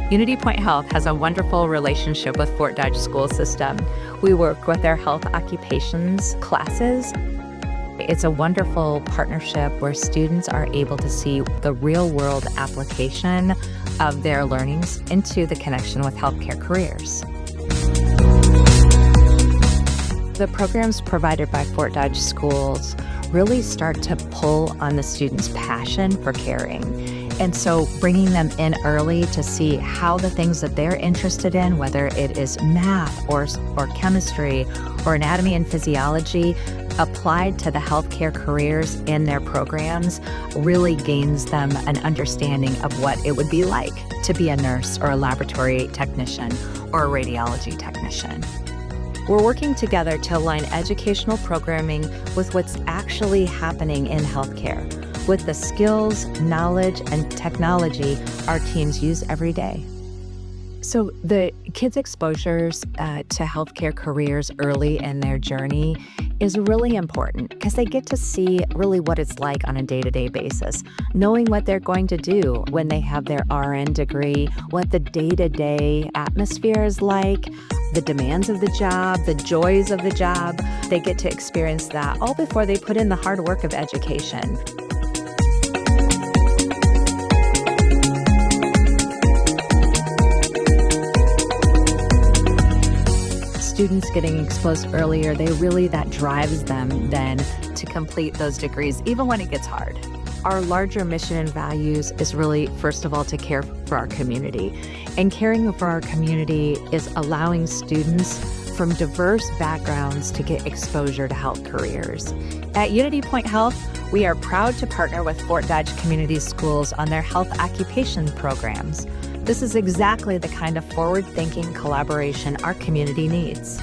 UnityPoint Health has a wonderful relationship with Fort Dodge school system. We work with their health occupations classes. It's a wonderful partnership where students are able to see the real-world application of their learnings into the connection with healthcare careers. The programs provided by Fort Dodge schools really start to pull on the students' passion for caring. And so bringing them in early to see how the things that they're interested in, whether it is math or chemistry or anatomy and physiology, applied to the healthcare careers in their programs, really gains them an understanding of what it would be like to be a nurse or a laboratory technician or a radiology technician. We're working together to align educational programming with what's actually happening in healthcare, with the skills, knowledge, and technology our teams use every day. So the kids' exposures to healthcare careers early in their journey is really important because they get to see really what it's like on a day-to-day basis, knowing what they're going to do when they have their RN degree, what the day-to-day atmosphere is like, the demands of the job, the joys of the job. They get to experience that all before they put in the hard work of education. Students getting exposed earlier, that drives them then to complete those degrees, even when it gets hard. Our larger mission and values is really, first of all, to care for our community. And caring for our community is allowing students from diverse backgrounds to get exposure to health careers. At UnityPoint Health, we are proud to partner with Fort Dodge Community Schools on their health occupation programs. This is exactly the kind of forward-thinking collaboration our community needs.